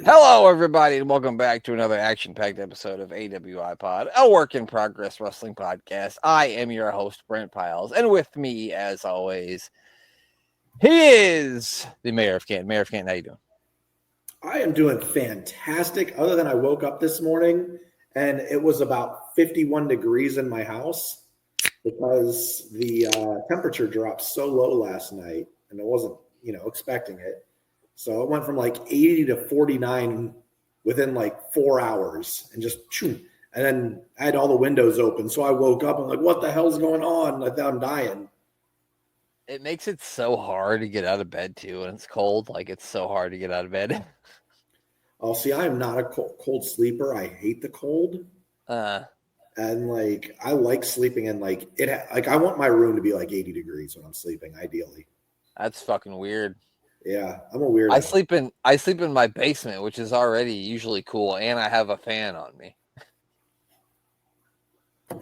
Hello, everybody, and welcome back to another action-packed episode of AWI Pod, a work-in-progress wrestling podcast. I am your host, Brent Piles, and with me, as always, he is the Mayor of Canton. Mayor of Canton, how you doing? I am doing fantastic, other than I woke up this morning and it was about 51 degrees in my house because the temperature dropped so low last night, and I wasn't, expecting it. So it went from like 80 to 49 within like 4 hours, and just choo. And then I had all the windows open. So I woke up and like, what the hell's going on? I thought I'm dying. It makes it so hard to get out of bed, too, when it's cold. Like, it's so hard to get out of bed. Oh, see, I am not a cold sleeper. I hate the cold. And like, I like sleeping in like it. Like, I want my room to be like 80 degrees when I'm sleeping, ideally. That's fucking weird. Yeah, I'm a weirdo. I sleep in my basement, which is already usually cool, and I have a fan on me.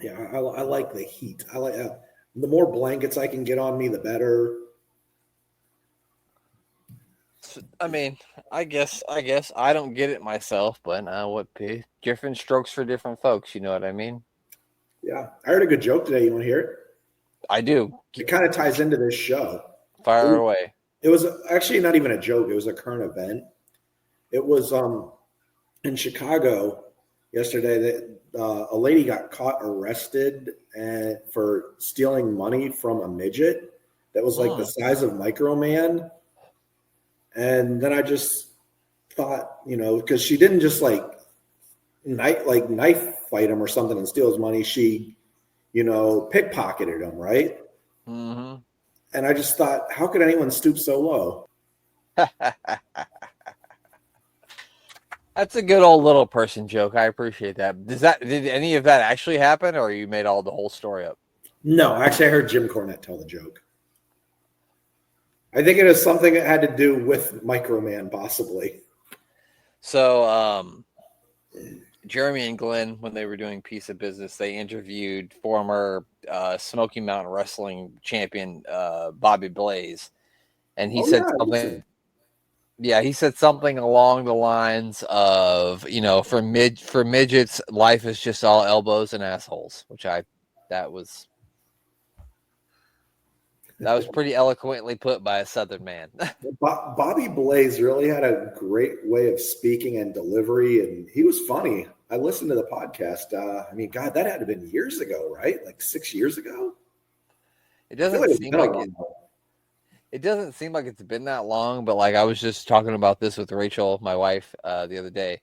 Yeah, I like the heat. I like the more blankets I can get on me, the better. I mean, I guess I don't get it myself, but different strokes for different folks. You know what I mean? Yeah, I heard a good joke today. You want to hear it? I do. It kind of ties into this show. Fire away. It was actually not even a joke. It was a current event. It was in Chicago yesterday that a lady got caught arrested for stealing money from a midget that was like the size of Micro Man. And then I just thought, because she didn't just like knife fight him or something and steal his money. She, pickpocketed him, right? Mm-hmm. And I just thought, how could anyone stoop so low? That's a good old little person joke. I appreciate that. Did any of that actually happen, or you made the whole story up? No, actually, I heard Jim Cornette tell the joke. I think it is something that had to do with Microman, possibly. So, Jeremy and Glenn, when they were doing Piece of Business, they interviewed former Smoky Mountain Wrestling champion Bobby Blaze, and he said something. Yeah, he said something along the lines of, for midgets, life is just all elbows and assholes, which that was pretty eloquently put by a Southern man. Bobby Blaze really had a great way of speaking and delivery, and he was funny. I listened to the podcast. God, that had to have been years ago, right? Like 6 years ago? It doesn't seem like it. It doesn't seem like it's been that long, but like I was just talking about this with Rachel, my wife, the other day.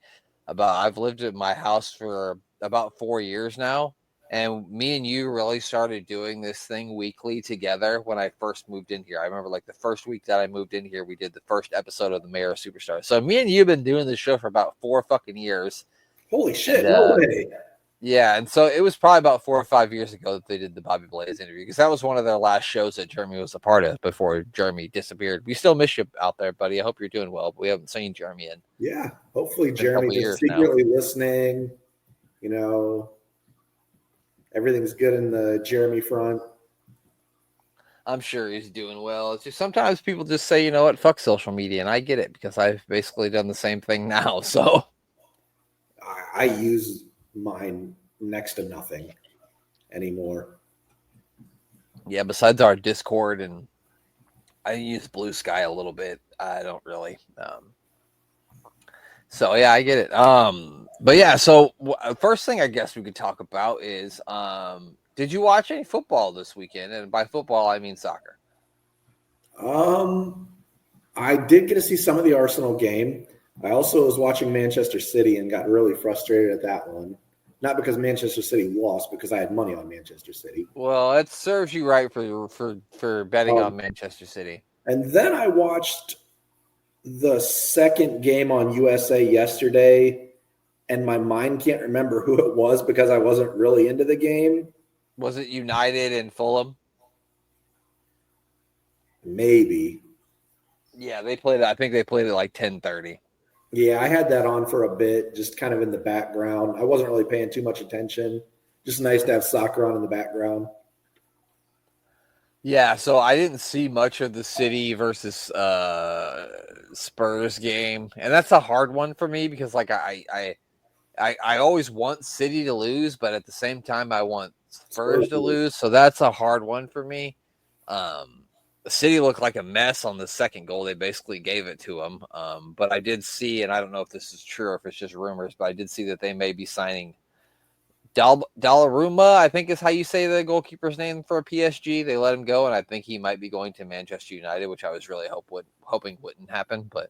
I've lived at my house for about 4 years now, and me and you really started doing this thing weekly together when I first moved in here. I remember like the first week that I moved in here, we did the first episode of the Mayor of Superstars. So me and you have been doing this show for about 4 fucking years. Holy shit! No way. Yeah, and so it was probably about 4 or 5 years ago that they did the Bobby Blaze interview, because that was one of their last shows that Jeremy was a part of before Jeremy disappeared. We still miss you out there, buddy. I hope you're doing well, but we haven't seen Jeremy in. Yeah, hopefully Jeremy is secretly listening. Everything's good in the Jeremy front. I'm sure he's doing well. It's just sometimes people just say, you know what, fuck social media, and I get it because I've basically done the same thing now. So I use mine next to nothing anymore. Yeah, besides our Discord, and I use Blue Sky a little bit. I don't really. So yeah, I get it. But yeah, so first thing I guess we could talk about is, did you watch any football this weekend? And by football, I mean soccer. I did get to see some of the Arsenal game. I also was watching Manchester City and got really frustrated at that one. Not because Manchester City lost, because I had money on Manchester City. Well, it serves you right for betting on Manchester City. And then I watched the second game on USA yesterday, and my mind can't remember who it was because I wasn't really into the game. Was it United and Fulham? Maybe. Yeah, they played it. I think they played it like 10:30. Yeah, I had that on for a bit, just kind of in the background. I wasn't really paying too much attention. Just nice to have soccer on in the background. Yeah, so I didn't see much of the City versus Spurs game, and that's a hard one for me because like I always want City to lose, but at the same time I want Spurs to lose, so that's a hard one for me. The City looked like a mess on the second goal. They basically gave it to them. But I did see, and I don't know if this is true or if it's just rumors, but I did see that they may be signing Donnarumma, I think is how you say the goalkeeper's name for PSG. They let him go, and I think he might be going to Manchester United, which I was really hoping wouldn't happen, but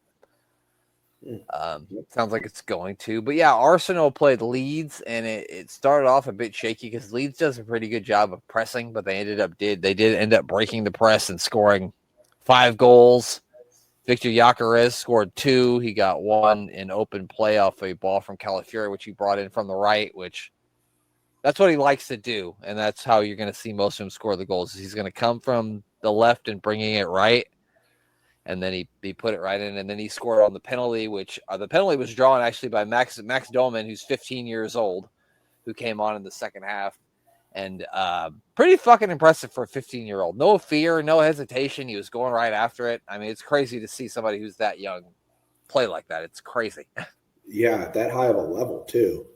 sounds like it's going to. But yeah, Arsenal played Leeds, and it started off a bit shaky because Leeds does a pretty good job of pressing, but they did end up breaking the press and scoring 5 goals. Victor Gyökeres scored 2. He got 1 in open play off a ball from Calafiori, which he brought in from the right, which that's what he likes to do, and that's how you're going to see most of him score the goals. He's going to come from the left and bringing it right, and then he put it right in, and then he scored on the penalty, which the penalty was drawn actually by Max Doman, who's 15 years old, who came on in the second half, and pretty fucking impressive for a 15-year-old. No fear, no hesitation. He was going right after it. I mean, it's crazy to see somebody who's that young play like that. It's crazy. Yeah, that high of a level too.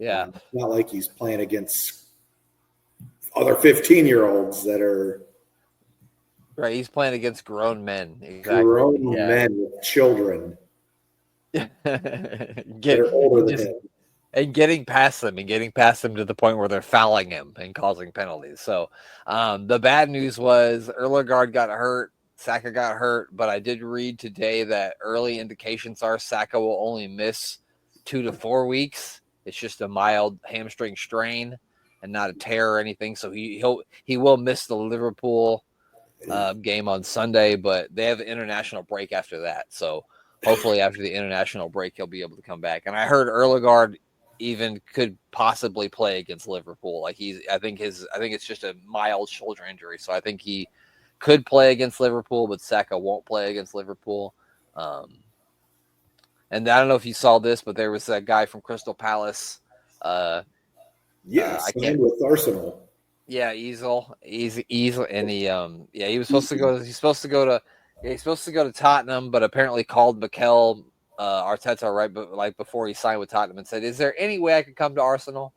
Yeah. It's not like he's playing against other 15-year-olds that are right. He's playing against grown men. Exactly. Grown men with children that are older than him. And getting past them to the point where they're fouling him and causing penalties. So the bad news was Erdegaard got hurt, Saka got hurt, but I did read today that early indications are Saka will only miss 2 to 4 weeks. It's just a mild hamstring strain and not a tear or anything. So he will miss the Liverpool game on Sunday, but they have an international break after that. So hopefully after the international break, he'll be able to come back. And I heard Erdegaard even could possibly play against Liverpool. Like I think it's just a mild shoulder injury. So I think he could play against Liverpool, but Saka won't play against Liverpool. And I don't know if you saw this, but there was that guy from Crystal Palace. Signed with Arsenal. Yeah, Easel, and he was supposed to go. He's supposed to go to Tottenham, but apparently called Mikel Arteta right before he signed with Tottenham and said, "Is there any way I could come to Arsenal?"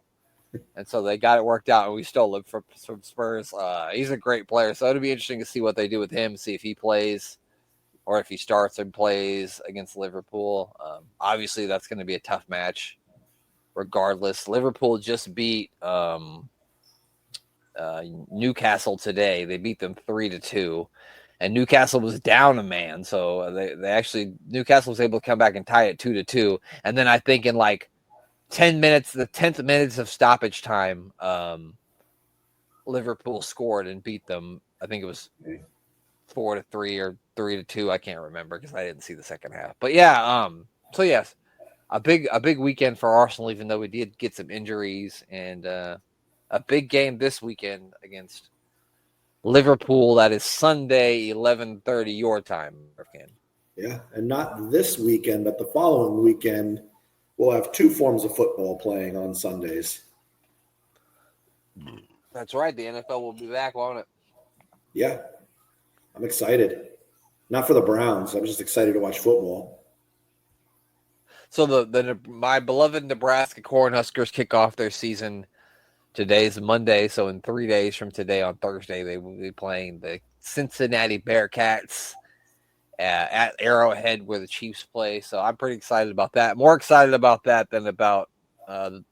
And so they got it worked out, and we stole him from Spurs. He's a great player, so it'll be interesting to see what they do with him, see if he plays or if he starts and plays against Liverpool. Obviously, that's going to be a tough match, regardless. Liverpool just beat Newcastle today. They beat them 3-2, and Newcastle was down a man. So they actually Newcastle was able to come back and tie it 2-2. And then I think in like 10 minutes, the 10th minutes of stoppage time, Liverpool scored and beat them. I think it was 4-3 or 3-2. I can't remember because I didn't see the second half. But yeah, so yes, a big weekend for Arsenal, even though we did get some injuries, and a big game this weekend against Liverpool. That is Sunday, 11:30 your time, Ken. Yeah, and not this weekend, but the following weekend, we'll have 2 forms of football playing on Sundays. That's right. The NFL will be back, won't it? Yeah, I'm excited. Not for the Browns. I'm just excited to watch football. So my beloved Nebraska Cornhuskers kick off their season. Today's Monday, so in 3 days from today on Thursday, they will be playing the Cincinnati Bearcats at Arrowhead where the Chiefs play. So I'm pretty excited about that. More excited about that than about the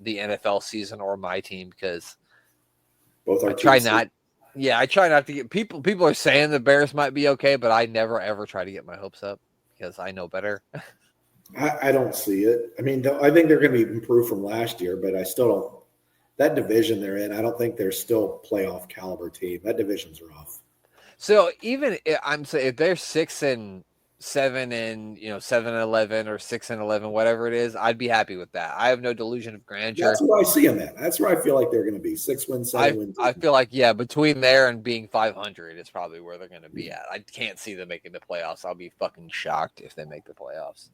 NFL season or my team because I try not to get people. People are saying the Bears might be okay, but I never ever try to get my hopes up because I know better. I don't see it. I mean, I think they're going to be improved from last year, but I still don't. That division they're in, I don't think they're still playoff caliber team. That division's rough. So even I'm saying if they're 6-7 and 7-11 or 6-11, whatever it is, I'd be happy with that. I have no delusion of grandeur. That's where I see them at. That's where I feel like they're going to be 6 wins, 7 wins. I feel like between there and being 500 is probably where they're going to be at. I can't see them making the playoffs. I'll be fucking shocked if they make the playoffs.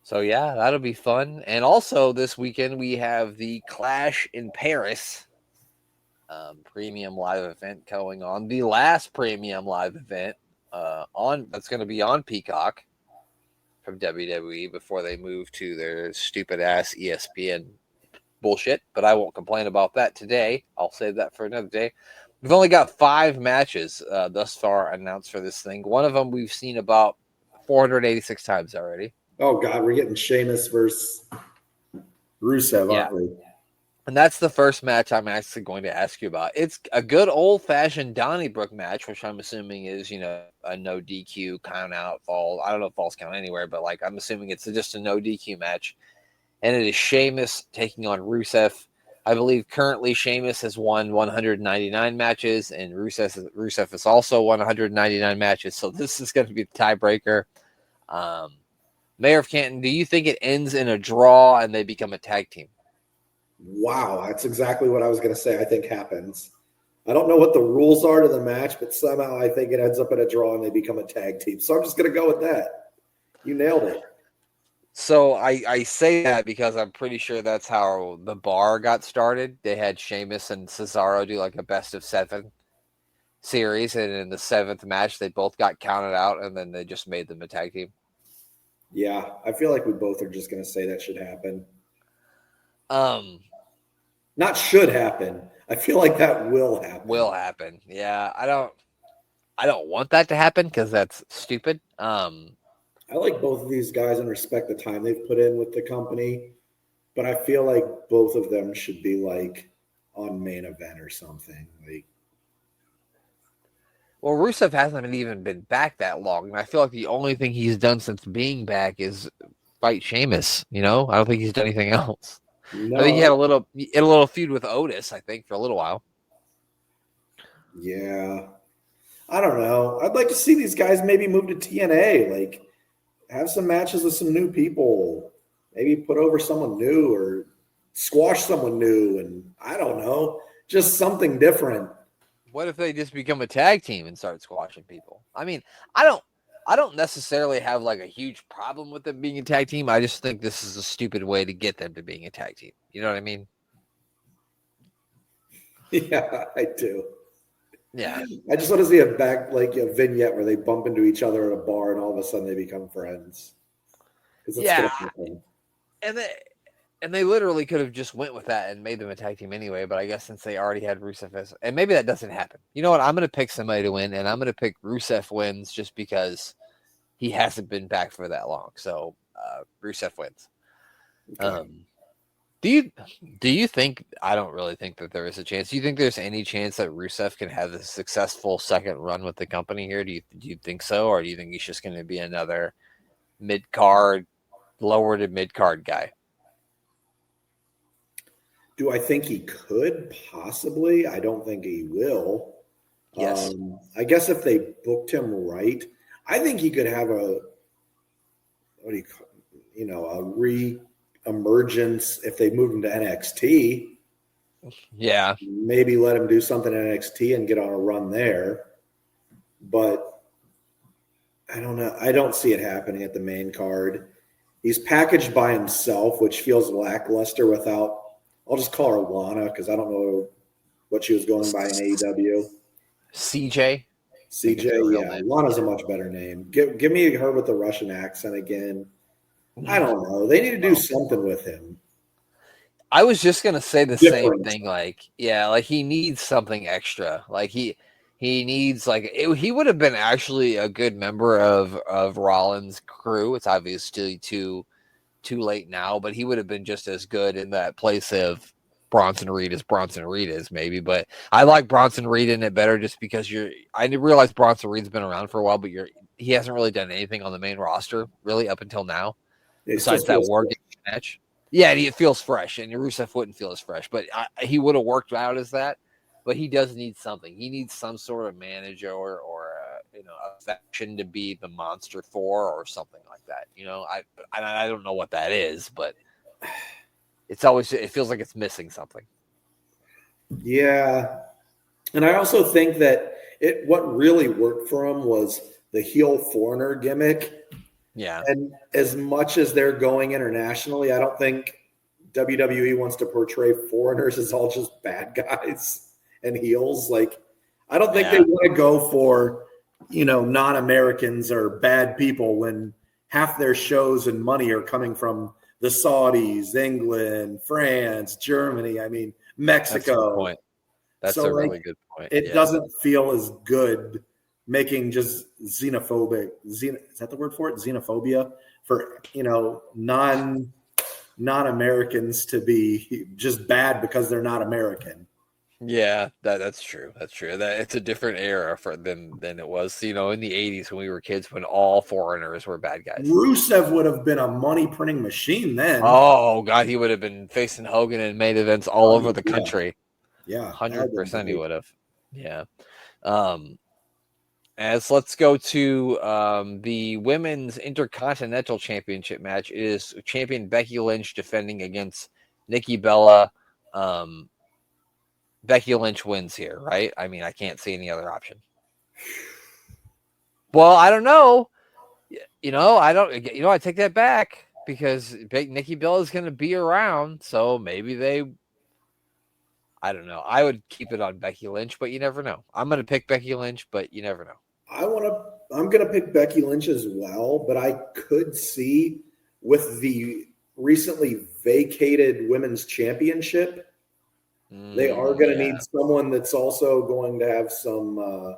So, yeah, that'll be fun. And also this weekend, we have the Clash in Paris premium live event going on. The last premium live event that's going to be on Peacock from WWE before they move to their stupid ass ESPN bullshit. But I won't complain about that today. I'll save that for another day. We've only got 5 matches thus far announced for this thing. One of them we've seen about 486 times already. Oh God, we're getting Sheamus versus Rusev, aren't we? And that's the first match I'm actually going to ask you about. It's a good old-fashioned Donnybrook match, which I'm assuming is, a no DQ count out fall. I don't know if falls count anywhere, but I'm assuming it's just a no DQ match. And it is Sheamus taking on Rusev. I believe currently Sheamus has won 199 matches, and Rusev has also won 199 matches. So this is going to be the tiebreaker. Mayor of Canton, do you think it ends in a draw and they become a tag team? Wow, that's exactly what I was going to say I think happens. I don't know what the rules are to the match, but somehow I think it ends up in a draw and they become a tag team. So I'm just going to go with that. You nailed it. So I say that because I'm pretty sure that's how the bar got started. They had Sheamus and Cesaro do like a best of 7 series, and in the 7th match, they both got counted out, and then they just made them a tag team. Yeah, I feel like we both are just going to say that should happen. Not should happen. I feel like that will happen. Will happen. Yeah, I don't want that to happen because that's stupid. I like both of these guys and respect the time they've put in with the company, but I feel like both of them should be on main event or something. Well, Rusev hasn't even been back that long, and I feel like the only thing he's done since being back is fight Sheamus. I don't think he's done anything else. No. I think he had a little feud with Otis, I think, for a little while. Yeah. I don't know. I'd like to see these guys maybe move to TNA, have some matches with some new people, maybe put over someone new or squash someone new, and I don't know, just something different. What if they just become a tag team and start squashing people? I mean, I don't necessarily have a huge problem with them being a tag team. I just think this is a stupid way to get them to being a tag team. You know what I mean? Yeah, I do. Yeah. I just want to see a vignette where they bump into each other at a bar and all of a sudden they become friends. Yeah. And they literally could have just went with that and made them a tag team anyway, but I guess since they already had Rusev and maybe that doesn't happen. You know what? I'm going to pick somebody to win, and I'm going to pick Rusev wins just because he hasn't been back for that long. So Rusev wins. Okay. Do you think, I don't really think that there is a chance. Do you think there's any chance that Rusev can have a successful second run with the company here? Do you think so? Or do you think he's just going to be another mid-card, lower to mid-card guy? Do I think he could? Possibly. I don't think he will. Yes. I guess if they booked him right, I think he could have a re-emergence if they moved him to NXT. Yeah. Maybe let him do something in NXT and get on a run there. But I don't know. I don't see it happening at the main card. He's packaged by himself, which feels lackluster without, I'll just call her Lana because I don't know what she was going by in AEW. CJ, yeah. Lana's a much better name. Give me her with the Russian accent again. I don't know. They need to do something with him. I was just going to say the same thing. He needs something extra. He needs he would have been actually a good member of Rollins' crew. It's obviously too late now, but he would have been just as good in that place of Bronson Reed as Bronson Reed is maybe. But I like Bronson Reed in it better just because I realize Bronson Reed's been around for a while, but he hasn't really done anything on the main roster really up until now. Besides that War Games match. Yeah, it feels fresh, and Rusev wouldn't feel as fresh, but he would have worked out as that. But he does need something. He needs some sort of manager or a faction to be the monster for or something like that. I don't know what that is, but it feels like it's missing something. Yeah, and I also think that what really worked for him was the heel foreigner gimmick. Yeah. And as much as they're going internationally, I don't think WWE wants to portray foreigners as all just bad guys and heels. I don't think they want to go for non-Americans are bad people when half their shows and money are coming from the Saudis, England, France, Germany, Mexico. That's a good point. That's a really good point. It doesn't feel as good making just xenophobic. Is that the word for it? Xenophobia for, non-Americans to be just bad because they're not American. Yeah, that's true. That's true. That it's a different era than it was, in the 80s when we were kids, when all foreigners were bad guys. Rusev would have been a money printing machine then. Oh God, he would have been facing Hogan in main events all over the country. Yeah, 100% he would have. Yeah. As let's go to the women's Intercontinental Championship match. It is champion Becky Lynch defending against Nikki Bella. Becky Lynch wins here, right? I can't see any other option. Well, I don't know. I take that back because Nikki Bella is going to be around, so maybe I don't know. I would keep it on Becky Lynch, but you never know. I'm going to pick Becky Lynch, but you never know. I'm going to pick Becky Lynch as well, but I could see with the recently vacated women's championship, they are going to need someone that's also going to have some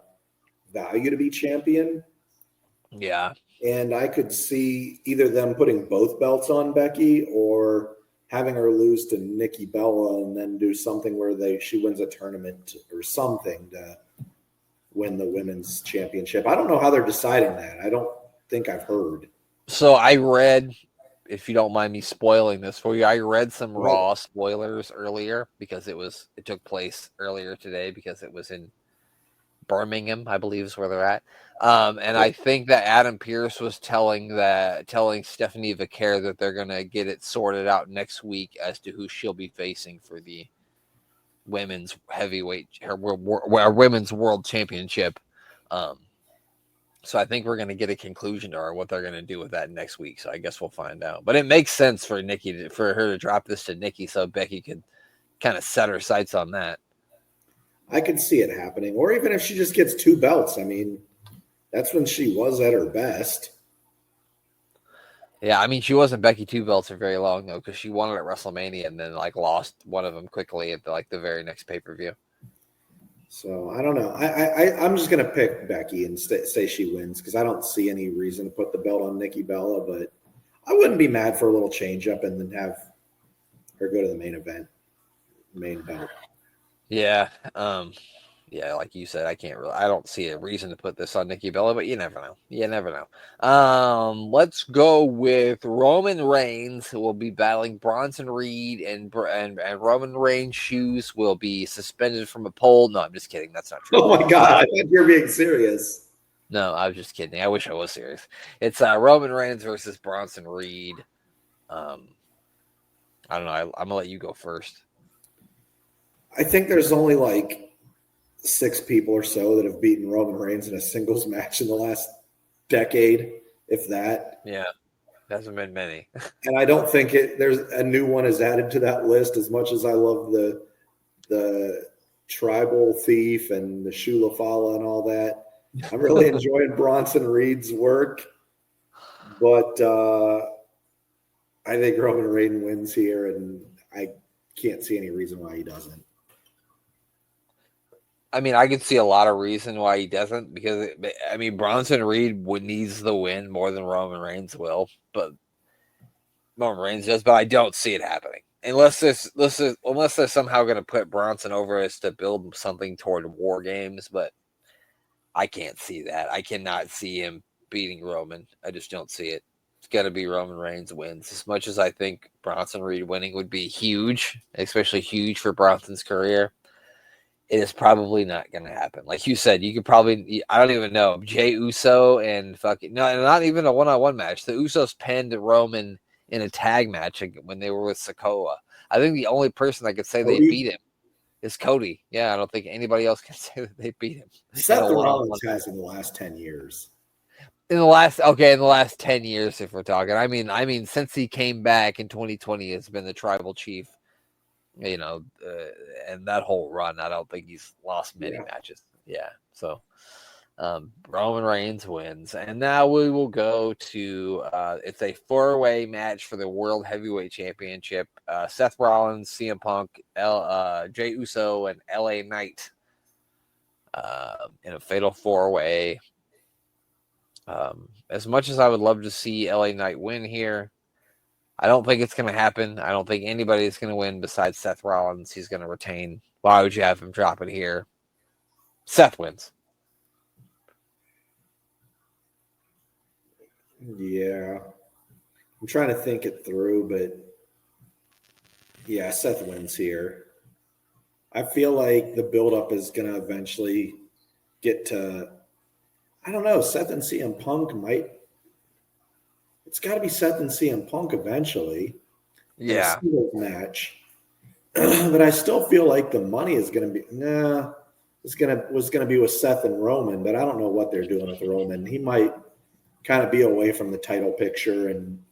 value to be champion. Yeah. And I could see either them putting both belts on Becky or having her lose to Nikki Bella and then do something where she wins a tournament or something to win the women's championship. I don't know how they're deciding that. I don't think I've heard. So I read, if you don't mind me spoiling this for you, I read some Raw spoilers earlier because it took place earlier today because it was in Birmingham, I believe is where they're at. And I think that Adam Pearce was telling Stephanie Vaquer that they're going to get it sorted out next week as to who she'll be facing for the women's heavyweight, her women's world championship. So I think we're going to get a conclusion to what they're going to do with that next week. So I guess we'll find out. But it makes sense for for her to drop this to Nikki so Becky could kind of set her sights on that. I could see it happening. Or even if she just gets 2 belts. That's when she was at her best. Yeah, she wasn't Becky 2 belts for very long, though, because she won it at WrestleMania and then, lost one of them quickly at, the very next pay-per-view. So, I don't know. I'm just going to pick Becky and say she wins because I don't see any reason to put the belt on Nikki Bella, but I wouldn't be mad for a little change-up and then have her go to the main event, main belt. Yeah, yeah, like you said, I don't see a reason to put this on Nikki Bella, but you never know. Let's go with Roman Reigns, who will be battling Bronson Reed, and Roman Reigns' shoes will be suspended from a pole. No, I'm just kidding. That's not true. Oh my God, I thought you were being serious. No, I was just kidding. I wish I was serious. It's Roman Reigns versus Bronson Reed. I don't know. I'm gonna let you go first. I think there's only 6 people or so that have beaten Roman Reigns in a singles match in the last decade, if that. Yeah, hasn't been many. And I don't think there's a new one is added to that list. As much as I love the tribal thief and the Shula Fala and all that, I'm really enjoying Bronson Reed's work. But I think Roman Reigns wins here, and I can't see any reason why he doesn't. I could see a lot of reason why he doesn't because Bronson Reed needs the win more than Roman Reigns will, but Roman Reigns does. But I don't see it happening unless they're somehow going to put Bronson over as to build something toward War Games. But I can't see that. I cannot see him beating Roman. I just don't see it. It's got to be Roman Reigns wins. As much as I think Bronson Reed winning would be huge, especially huge for Bronson's career, it is probably not going to happen. Like you said, you could probably, I don't even know, Jey Uso and not even a one-on-one match. The Usos pinned Roman in a tag match when they were with Sikoa. I think the only person that could say Cody? They beat him is Cody. Yeah, I don't think anybody else can say that they beat him. Seth Rollins has in the last 10 years. In the last 10 years, if we're talking. I mean, since he came back in 2020, has been the tribal chief. And that whole run, I don't think he's lost many matches. Yeah. So, Roman Reigns wins. And now we will go to it's a 4-way match for the World Heavyweight Championship. Seth Rollins, CM Punk, Jey Uso, and LA Knight in a fatal 4-way. As much as I would love to see LA Knight win here, I don't think it's going to happen. I don't think anybody is going to win besides Seth Rollins. He's going to retain. Why would you have him drop it here? Seth wins. Yeah. I'm trying to think it through, but yeah, Seth wins here. I feel like the buildup is going to eventually get to, I don't know, Seth and CM Punk might. It's got to be Seth and CM Punk eventually. Yeah. In a singles match. But I still feel like the money is going to be, was going to be with Seth and Roman, but I don't know what they're doing with Roman. He might kind of be away from the title picture and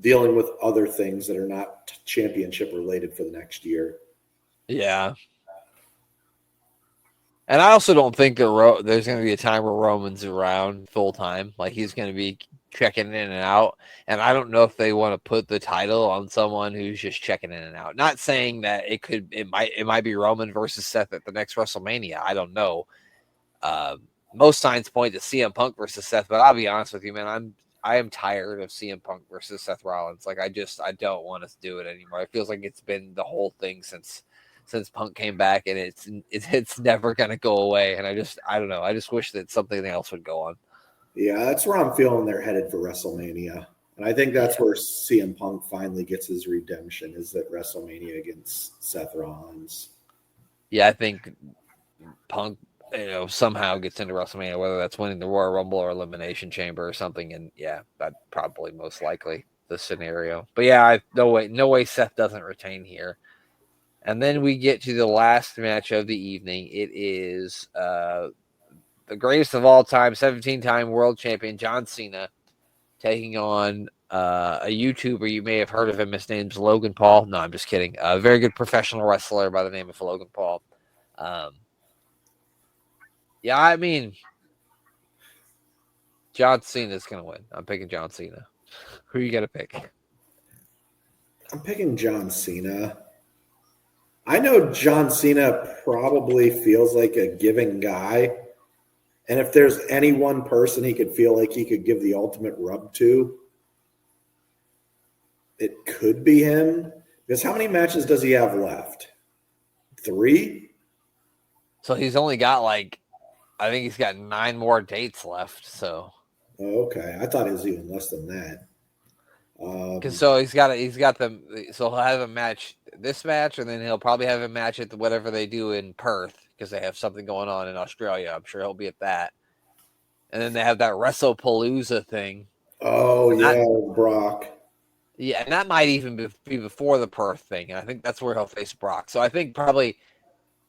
dealing with other things that are not championship related for the next year. Yeah. And I also don't think that there's going to be a time where Roman's around full time. Like he's going to be checking in and out. And I don't know if they want to put the title on someone who's just checking in and out. Not saying that it might be Roman versus Seth at the next WrestleMania. I don't know. Most signs point to CM Punk versus Seth, but I'll be honest with you, man. I am tired of CM Punk versus Seth Rollins. Like I don't want to do it anymore. It feels like it's been the whole thing since Punk came back, and it's never gonna go away. And I don't know. I just wish that something else would go on. Yeah, that's where I'm feeling they're headed for WrestleMania, and I think that's where CM Punk finally gets his redemption. Is that WrestleMania against Seth Rollins? Yeah, I think Punk, somehow gets into WrestleMania, whether that's winning the Royal Rumble or Elimination Chamber or something. And yeah, that's probably most likely the scenario. But yeah, no way Seth doesn't retain here. And then we get to the last match of the evening. It is the greatest of all time, 17-time world champion John Cena taking on a YouTuber. You may have heard of him. His name's Logan Paul. No, I'm just kidding. A very good professional wrestler by the name of Logan Paul. Yeah, I mean, John Cena's going to win. I'm picking John Cena. Who are you going to pick? I'm picking John Cena. I know John Cena probably feels like a giving guy. And if there's any one person he could feel like he could give the ultimate rub to, it could be him. Because how many matches does he have left? 3? So he's only got I think he's got 9 more dates left. So. Oh, okay. I thought it was even less than that. So he's got them. So he'll have a match, this match, and then he'll probably have a match at whatever they do in Perth because they have something going on in Australia. I'm sure he'll be at that. And then they have that WrestlePalooza thing. Oh, yeah, Brock. Yeah, and that might even be before the Perth thing. And I think that's where he'll face Brock. So I think probably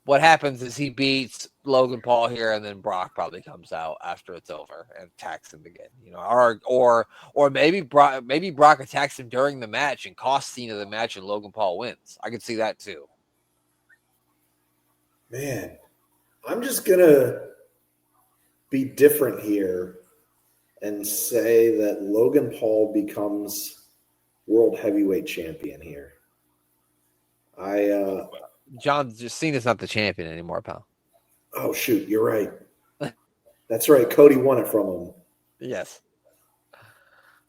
what happens is he beats Logan Paul here, and then Brock probably comes out after it's over and attacks him again. Or maybe Brock attacks him during the match and costs Cena the match, and Logan Paul wins. I could see that too. Man, I'm just gonna be different here and say that Logan Paul becomes world heavyweight champion here. John Cena's not the champion anymore, pal. Oh shoot, you're right. That's right. Cody won it from him. Yes.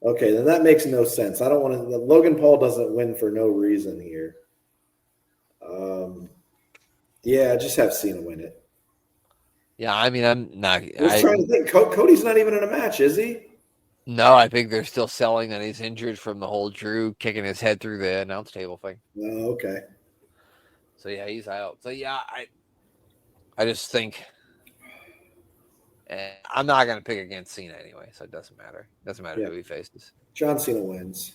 Okay, then that makes no sense. I don't want to. Logan Paul doesn't win for no reason here. Yeah, just have Cena win it. Yeah, I mean, I'm not. I was trying to think. Cody's not even in a match, is he? No, I think they're still selling that he's injured from the whole Drew kicking his head through the announce table thing. Oh, okay. So yeah, he's out. So yeah, I just think I'm not going to pick against Cena anyway, so it doesn't matter. It doesn't matter who he faces. John Cena wins.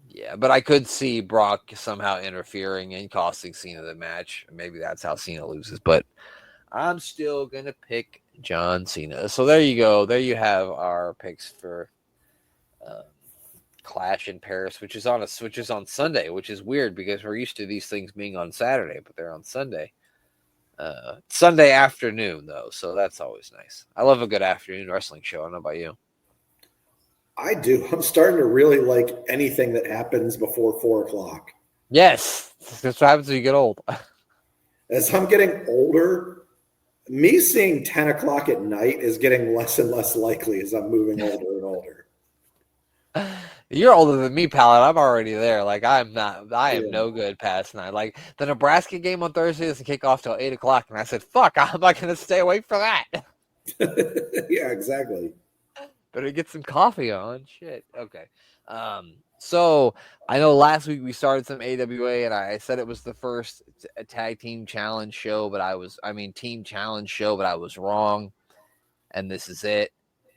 Yeah, but I could see Brock somehow interfering and costing Cena the match. Maybe that's how Cena loses, but I'm still going to pick John Cena. So there you go. There you have our picks for Clash in Paris, which is on Sunday, which is weird because we're used to these things being on Saturday, but they're on Sunday. Sunday afternoon though, so that's always nice. I love a good afternoon wrestling show. I don't know about you. I do. I'm starting to really like anything that happens before 4:00. Yes, that's what happens when you get old. As I'm getting older, me seeing 10:00 at night is getting less and less likely as I'm moving older and older. You're older than me, pal, and I'm already there. Like I am Yeah. no good past 9. Like the Nebraska game on Thursday doesn't kick off till 8:00, and I said, "Fuck, I'm not gonna stay awake for that." Yeah, exactly. Better get some coffee on. Shit. Okay. So I know last week we started some AWA, and I said it was the first tag team challenge show, but team challenge show, but I was wrong, and this is it.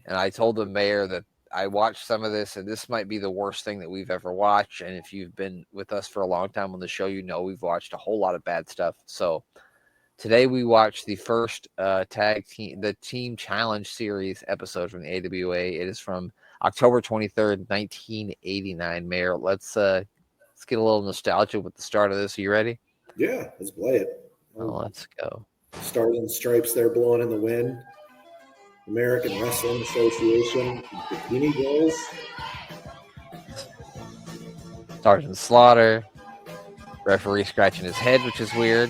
And I told the mayor that I watched some of this, and this might be the worst thing that we've ever watched. And if you've been with us for a long time on the show, you know we've watched a whole lot of bad stuff. So today we watched the first the Team Challenge Series episode from the AWA. It is from October 23rd, 1989. Mayor, let's get a little nostalgia with the start of this. Are you ready? Yeah, let's play it. Let's go. Stars Stripes there blowing in the wind. American Wrestling Association, Bikini Girls. Sergeant Slaughter. Referee scratching his head, which is weird.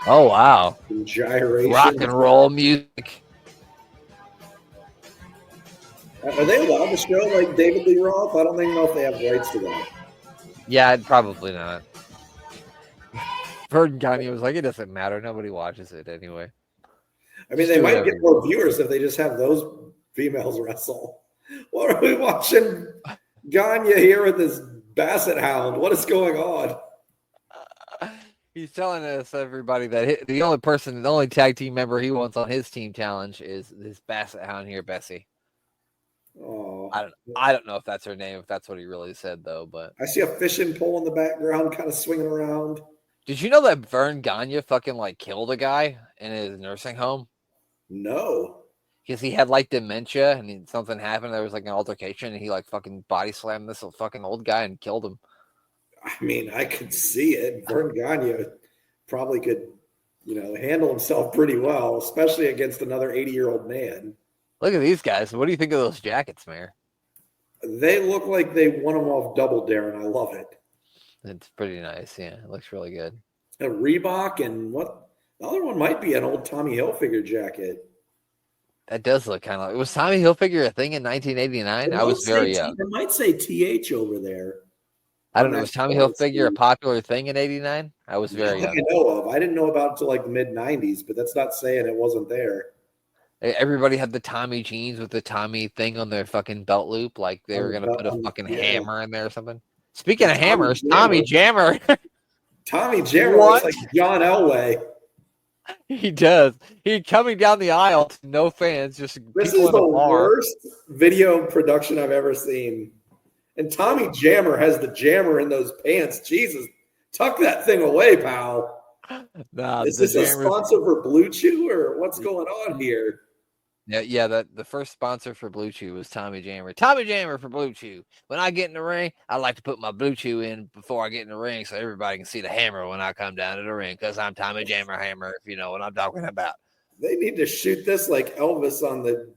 Oh, wow. Gyration. Rock and roll music. Are they allowed to show like David Lee Roth? I don't even know if they have rights to that. Yeah, probably not. Vern Gagne was like, it doesn't matter. Nobody watches it anyway. I mean, they might get more viewers if they just have those females wrestle. What are we watching? Gagne here with this Basset Hound. What is going on? He's telling us, everybody, that the only tag team member he wants on his team challenge is this Basset Hound here, Bessie. Oh, I don't know if that's her name, if that's what he really said, though. But I see a fishing pole in the background, kind of swinging around. Did you know that Vern Gagne fucking like killed a guy in his nursing home? No. Because he had like dementia and something happened. There was like an altercation and he like fucking body slammed this fucking old guy and killed him. I mean, I could see it. Vern Gagne probably could, handle himself pretty well, especially against another 80-year-old man. Look at these guys. What do you think of those jackets, Mayor? They look like they won them off Double Dare, and I love it. It's pretty nice. Yeah, it looks really good. A Reebok, and what the other one might be an old Tommy Hilfiger jacket. That does look kind of like. Was Tommy Hilfiger a thing in 1989? I was very young. It might say TH over there. I don't know. Was Tommy Hilfiger a popular thing in 89? I was very young. I know of. I didn't know about it until like the mid-90s, but that's not saying it wasn't there. Everybody had the Tommy jeans with the Tommy thing on their fucking belt loop, like they were going to put a fucking hammer in there or something. Speaking of hammers, Tommy Jammer. Tommy Jammer looks like John Elway. He does. He coming down the aisle to no fans, just this is the worst video production I've ever seen. And Tommy Jammer has the jammer in those pants. Jesus, tuck that thing away, pal. Nah, is this a sponsor for Blue Chew or what's going on here? Yeah. The first sponsor for Blue Chew was Tommy Jammer. Tommy Jammer for Blue Chew. When I get in the ring, I like to put my Blue Chew in before I get in the ring, so everybody can see the hammer when I come down to the ring. Because I'm Tommy Jammer Hammer, if you know what I'm talking about. They need to shoot this like Elvis on the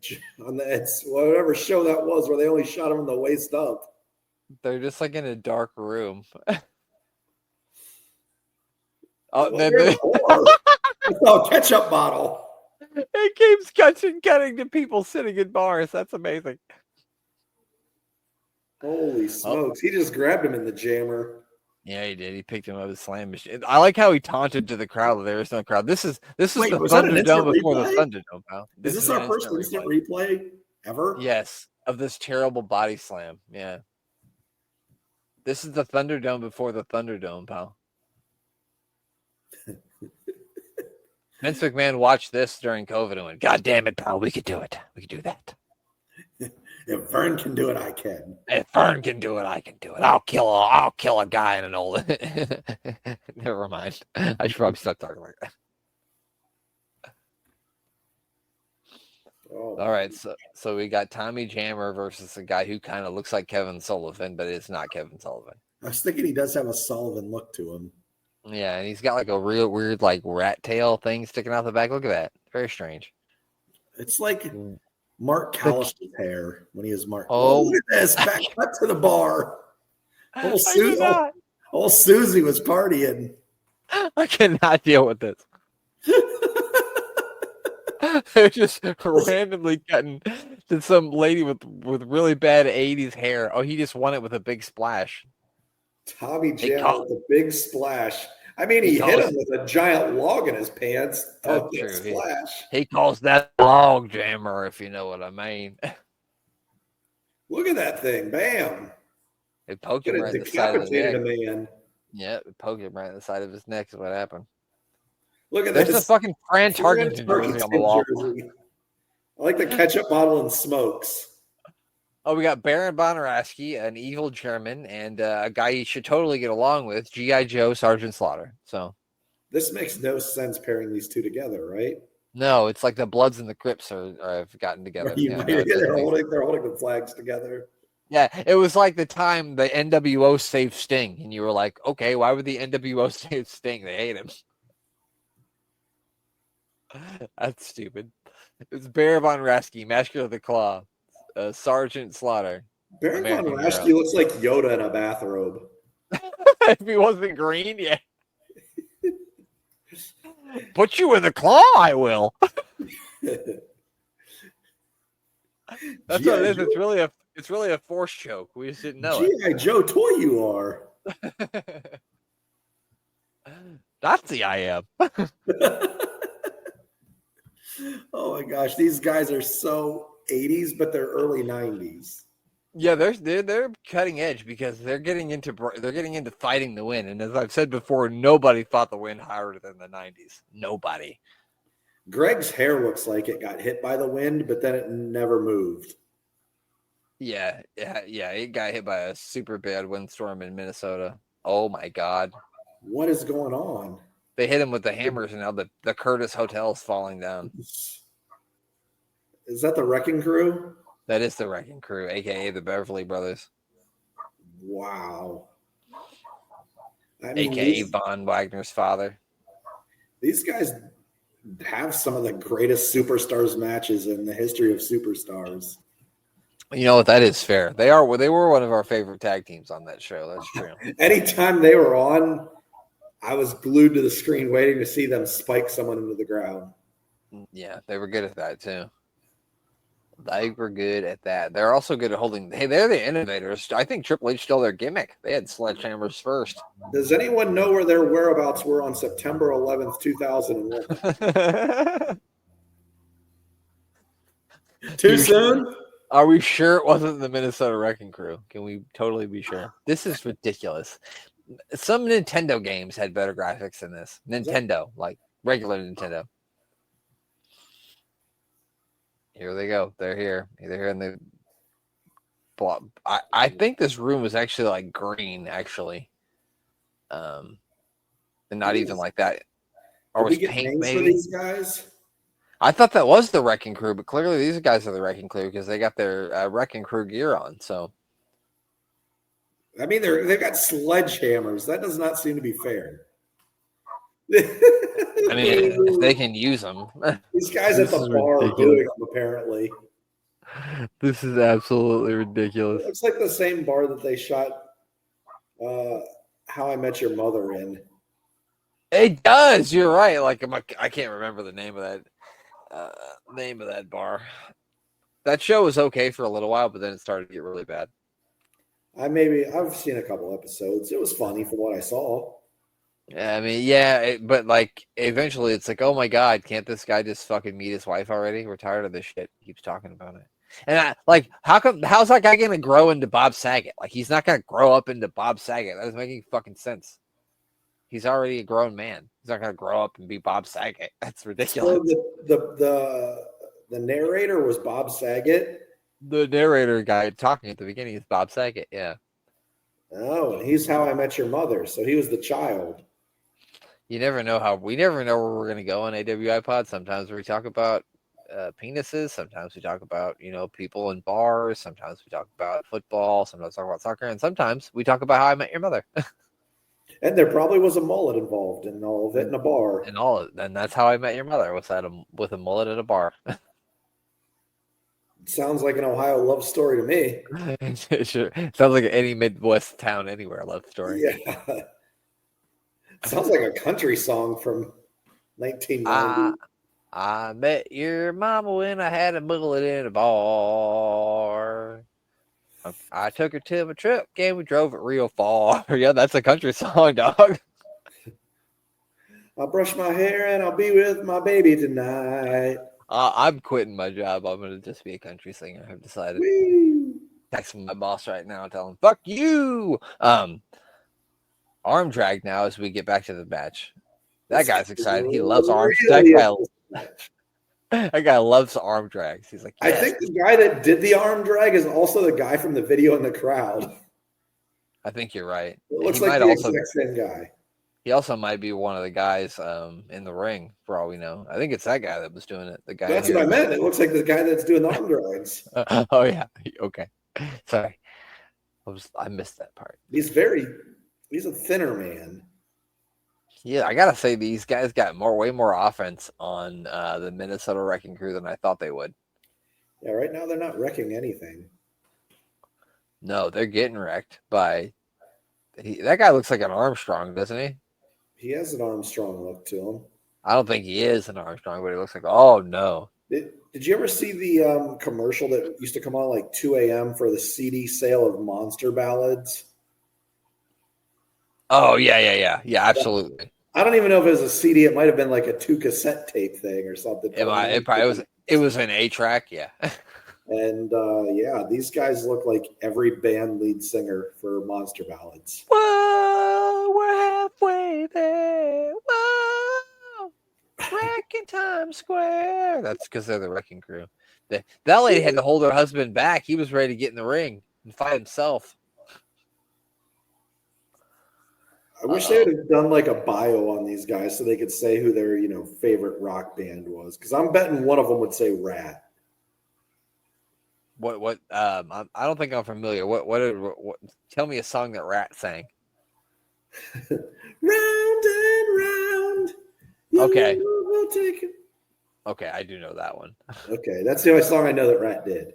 whatever show that was, where they only shot him in the waist up. They're just like in a dark room. It's a ketchup bottle. It keeps cutting to people sitting in bars. That's amazing. Holy smokes. He just grabbed him in the jammer. Yeah, he did. He picked him up with a slam machine. I like how he taunted to the crowd. There is no crowd. This is the Thunderdome before the Thunderdome, pal. Is this our first instant replay ever? Yes, of this terrible body slam. Yeah. This is the Thunderdome before the Thunderdome, pal. Vince McMahon watched this during COVID and went, God damn it, pal, we could do it. We could do that. If Vern can do it, I can. If Vern can do it, I can do it. I'll kill a guy in an old. Never mind. I should probably stop talking like that. Oh. All right, so we got Tommy Jammer versus a guy who kind of looks like Kevin Sullivan, but it's not Kevin Sullivan. I was thinking he does have a Sullivan look to him. Yeah, and he's got like a real weird like rat tail thing sticking out the back. Look at that. Very strange. It's like Mm. Mark Callis's hair when he was Mark. Oh, look Oh, at this. Back cut to the bar. Whole, I did not. whole Susie was partying. I cannot deal with this. They're just randomly cutting to some lady with really bad 80s hair. Oh, he just won it with a big splash. Tommy Jam with a big splash. I mean, he hit him with a giant log in his pants. That's true. Splash. He calls that log jammer, if you know what I mean. Look at that thing. Bam. It poked him right in the side of the neck. A man. Yeah, it poked him right in the side of his neck is what happened. Look at There's a fucking Fran Tarkenton jersey on the wall. Jersey. I like the ketchup bottle and smokes. Oh, we got Baron von Raschke, an evil German, and a guy you should totally get along with, G.I. Joe, Sergeant Slaughter. So this makes no sense pairing these two together, right? No, it's like the Bloods and the Crips have gotten together. Yeah, they're holding the flags together. Yeah, it was like the time the NWO saved Sting, and you were like, okay, why would the NWO save Sting? They hate him. That's stupid. It's Baron von Raschke, Master of the Claw, Sergeant Slaughter. Baron von Raschke looks like Yoda in a bathrobe. If he wasn't green, yeah. Put you in the claw, I will. That's what it is. It's really a force choke. We just didn't know it. G.I. Joe toy you are. Nazi I am. Oh my gosh, these guys are so 80s, but they're early 90s. Yeah, they're cutting edge because they're getting into fighting the win. And as I've said before, nobody fought the win harder than the 90s. Nobody. Greg's hair looks like it got hit by the wind, but then it never moved. Yeah. It got hit by a super bad windstorm in Minnesota. Oh my God. What is going on? They hit him with the hammers, and now the Curtis Hotel is falling down. Is that the Wrecking Crew? That is the Wrecking Crew, a.k.a. the Beverly Brothers. Wow. A.k.a. Von Wagner's father. These guys have some of the greatest superstars matches in the history of superstars. You know what? That is fair. They were one of our favorite tag teams on that show. That's true. Anytime they were on, I was glued to the screen waiting to see them spike someone into the ground. Yeah, they were good at that too. They were good at that. They're also good at holding. Hey, they're the innovators. I think Triple H stole their gimmick. They had sledgehammers first. Does anyone know where their whereabouts were on September 11th, 2001? Too soon? Are we sure it wasn't the Minnesota Wrecking Crew? Can we totally be sure? This is ridiculous. Some Nintendo games had better graphics than this. Nintendo, like regular Nintendo. Here they go. They're here. They're here in the block. I think this room is actually like green, actually. And not even like that. Or was pink, maybe? For these guys? I thought that was the Wrecking Crew, but clearly these guys are the Wrecking Crew because they got their Wrecking Crew gear on. So, I mean, they've got sledgehammers. That does not seem to be fair. I mean, if they can use them. These guys at the bar are doing them, apparently. This is absolutely ridiculous. It looks like the same bar that they shot How I Met Your Mother in. It does. You're right. Like I can't remember the name of that bar. That show was okay for a little while, but then it started to get really bad. I've seen a couple episodes. It was funny from what I saw. I mean, yeah, but like eventually it's like, oh my God, can't this guy just fucking meet his wife already? We're tired of this shit. He keeps talking about it. And how's that guy going to grow into Bob Saget? Like, he's not going to grow up into Bob Saget. That doesn't make any fucking sense. He's already a grown man. He's not going to grow up and be Bob Saget. That's ridiculous. So the narrator was Bob Saget? The narrator guy talking at the beginning is Bob Saget, yeah. Oh, and he's How I Met Your Mother. So he was the child. We never know where we're going to go on AWI Pod. Sometimes we talk about penises. Sometimes we talk about, people in bars. Sometimes we talk about football. Sometimes we talk about soccer. And sometimes we talk about How I Met Your Mother. And there probably was a mullet involved in all of it in a bar. And that's how I met your mother, was with a mullet at a bar. Sounds like an Ohio love story to me. Sure. Sounds like any Midwest town anywhere love story. Yeah. Sounds like a country song from 1990. I met your mama when I had a mullet in a bar. I took her to my truck and we drove it real far. Yeah, that's a country song, dog. I'll brush my hair and I'll be with my baby tonight. I'm quitting my job. I'm going to just be a country singer. I've decided. Woo. Texting my boss right now, telling him, fuck you. Arm drag now as we get back to the match. That guy's excited. He loves arms. That guy loves arm drags. He's like, yes. I think the guy that did the arm drag is also the guy from the video in the crowd. I think you're right. It looks like the exact same guy. He also might be one of the guys in the ring, for all we know. I think it's that guy that was doing it. The guy. That's what I meant. It looks like the guy that's doing the arm drags. Oh yeah. Okay. Sorry. I missed that part. He's a thinner man. Yeah, I gotta say these guys got way more offense on the Minnesota Wrecking Crew than I thought they would. Yeah, right now they're not wrecking anything. No, they're getting wrecked by. That guy looks like an Armstrong, doesn't he? He has an Armstrong look to him. I don't think he is an Armstrong, but he looks like. Oh no! Did you ever see the commercial that used to come on like 2 a.m. for the CD sale of Monster Ballads? Oh yeah, absolutely. I don't even know if it was a CD. It might have been like a 2 cassette tape thing or something. It probably was. It was an 8-track, yeah. And yeah, these guys look like every band lead singer for Monster Ballads. Whoa, we're halfway there. Whoa, wrecking Times Square. That's because they're the Wrecking Crew. That lady had to hold her husband back. He was ready to get in the ring and fight himself. I wish they would have done like a bio on these guys so they could say who their favorite rock band was. Because I'm betting one of them would say Rat. What? I don't think I'm familiar. What? Tell me a song that Rat sang. Round and round. Okay. We'll take it. Okay, I do know that one. Okay, that's the only song I know that Rat did.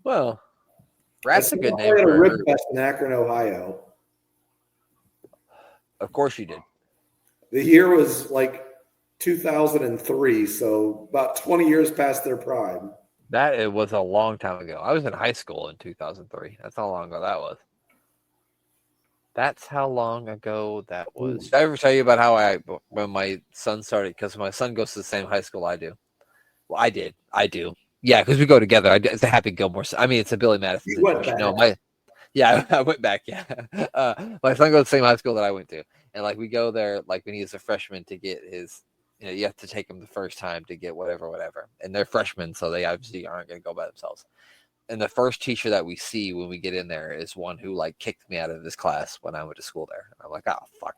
Well, Rat's a good name. I had a rib fest in Akron, Ohio. Of course you did. The year was like 2003, so about 20 years past their prime. It was a long time ago. I was in high school in 2003. That's how long ago that was. That's how long ago that was. Did I ever tell you about when my son started? Because my son goes to the same high school I do. Well, I do. Yeah, because we go together. It's a Happy Gilmore. I mean, it's a Billy Madison situation. No, I went back. Yeah, my son goes to the same high school that I went to, and like we go there like when he's a freshman to get his. You have to take them the first time to get whatever. And they're freshmen, so they obviously aren't going to go by themselves. And the first teacher that we see when we get in there is one who like kicked me out of this class when I went to school there. I'm like, oh fuck.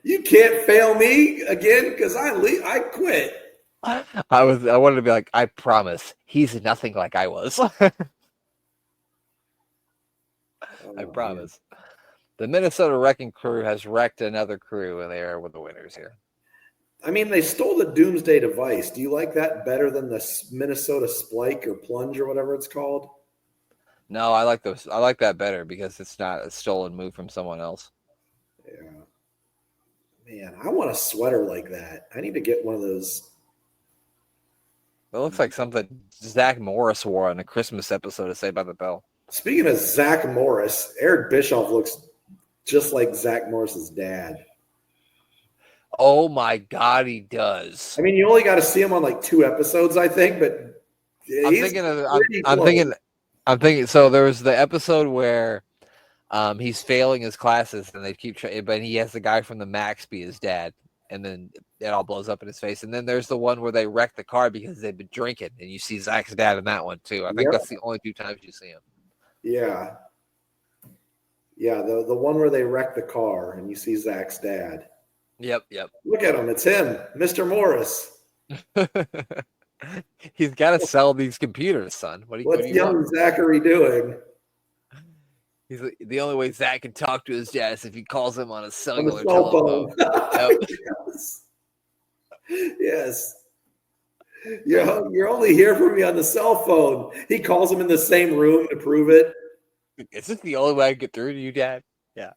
You can't fail me again because I quit. I wanted to be like, I promise, he's nothing like I was. I promise. Man. The Minnesota Wrecking Crew has wrecked another crew, and they are the winners here. I mean, they stole the Doomsday Device. Do you like that better than the Minnesota Splike or Plunge or whatever it's called? No, I like those. I like that better because it's not a stolen move from someone else. Yeah. Man, I want a sweater like that. I need to get one of those. It looks like something Zach Morris wore on a Christmas episode of Saved by the Bell. Speaking of Zach Morris, Eric Bischoff looks just like Zach Morris's dad. Oh my God, he does. I mean, you only got to see him on like 2 episodes, I think, but I'm thinking. So there was the episode where he's failing his classes, and they keep trying, but he has the guy from the Max be his dad, and then it all blows up in his face. And then there's the one where they wreck the car because they've been drinking, and you see Zach's dad in that one too. I think that's the only 2 times you see him. Yeah. Yeah, the one where they wreck the car and you see Zach's dad. Yep. Look at him. It's him, Mr. Morris. He's got to sell these computers, son. What's young Zachary doing? He's the only way Zach can talk to his dad is if he calls him on a cellular cell telephone. Yep. Yes. You're only here for me on the cell phone. He calls him in the same room to prove it. Is this the only way I can get through to you, Dad? Yeah.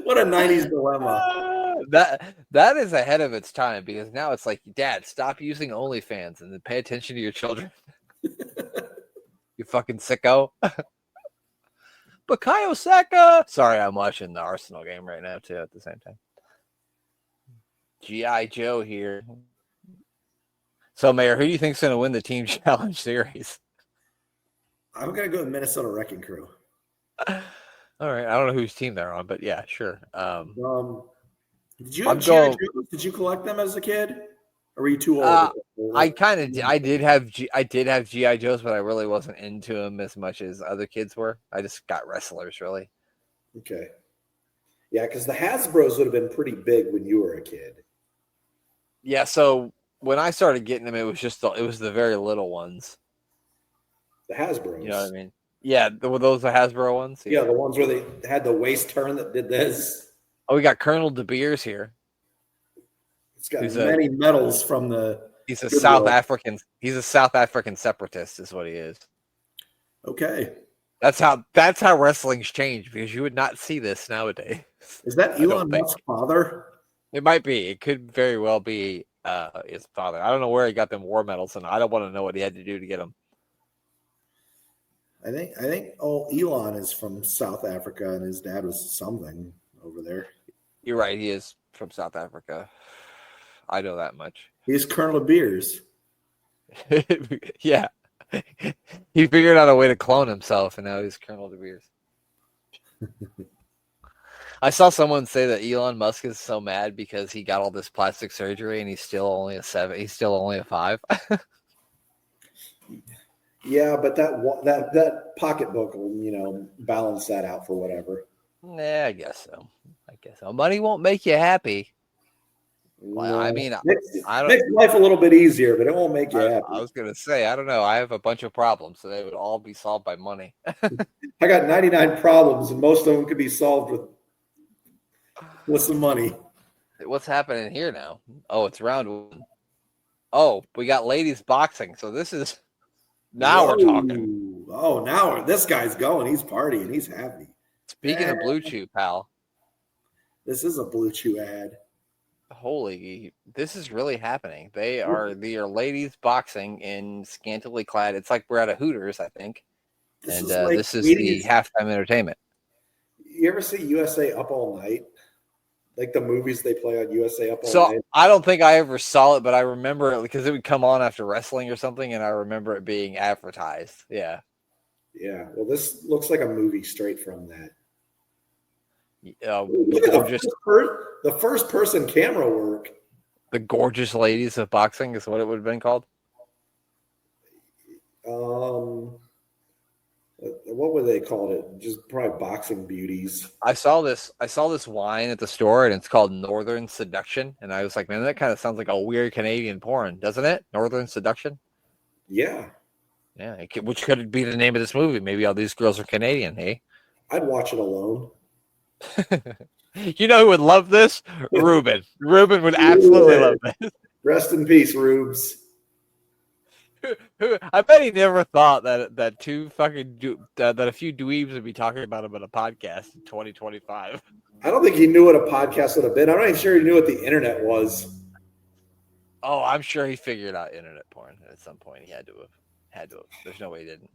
What a 90s dilemma. That is ahead of its time because now it's like, Dad, stop using OnlyFans and then pay attention to your children. You fucking sicko. Bukayo Saka. Sorry, I'm watching the Arsenal game right now too at the same time. G.I. Joe here. So, Mayor, who do you think's going to win the Team Challenge Series? I'm going to go with Minnesota Wrecking Crew. All right. I don't know whose team they're on, but yeah, sure. Did you have G.I. Joes? Did you collect them as a kid? Or were you too old? I did have G.I. Joes, but I really wasn't into them as much as other kids were. I just got wrestlers, really. Okay. Yeah, because the Hasbros would have been pretty big when you were a kid. Yeah, so when I started getting them, it was the very little ones. The Hasbros. You know what I mean? Yeah, were those the Hasbro ones? Yeah, the ones where they had the waist turn that did this. Oh, we got Colonel De Beers here. It's got many medals from the. He's a South African. He's a South African separatist, is what he is. Okay. That's how wrestling's changed because you would not see this nowadays. Is that Elon Musk's father? It might be. It could very well be his father. I don't know where he got them war medals, and I don't want to know what he had to do to get them. I think Elon is from South Africa, and his dad was something over there. You're right. He is from South Africa. I know that much. He's Colonel of Beers. Yeah. He figured out a way to clone himself, and now he's Colonel De Beers. I saw someone say that Elon Musk is so mad because he got all this plastic surgery, and he's still only a 7. He's still only a 5. Yeah, but that pocketbook will, balance that out for whatever. Yeah, I guess so. Money won't make you happy. Well, I mean, I don't. Makes life a little bit easier, but it won't make you happy. I was gonna say, I don't know. I have a bunch of problems, so they would all be solved by money. I got 99 problems, and most of them could be solved with some money. What's happening here now? Oh, it's round 1. Oh, we got ladies boxing. So this is now we're talking. Oh, now this guy's going. He's partying. He's happy. Speaking of Blue Chew, pal. This is a Blue Chew ad. Holy, this is really happening. They are ladies boxing in scantily clad. It's like we're at a Hooters, I think. This is the halftime entertainment. You ever see USA Up All Night? Like the movies they play on USA Up All Night? So I don't think I ever saw it, but I remember it because it would come on after wrestling or something, and I remember it being advertised. Yeah. Yeah. Well, this looks like a movie straight from that. Look at the first person camera work. The gorgeous ladies of boxing is what it would have been called. What would they called it? Just probably boxing beauties. I saw this wine at the store, and it's called Northern Seduction. And I was like, man, that kind of sounds like a weird Canadian porn, doesn't it? Northern Seduction. Yeah. Yeah. Which could be the name of this movie. Maybe all these girls are Canadian. Hey. I'd watch it alone. You know who would love this? Ruben. Ruben would absolutely love this. Rest in peace, Rubes. I bet he never thought that a few dweebs would be talking about him on a podcast in 2025. I don't think he knew what a podcast would have been. I'm not even sure he knew what the internet was. Oh, I'm sure he figured out internet porn at some point. He had to have. There's no way he didn't.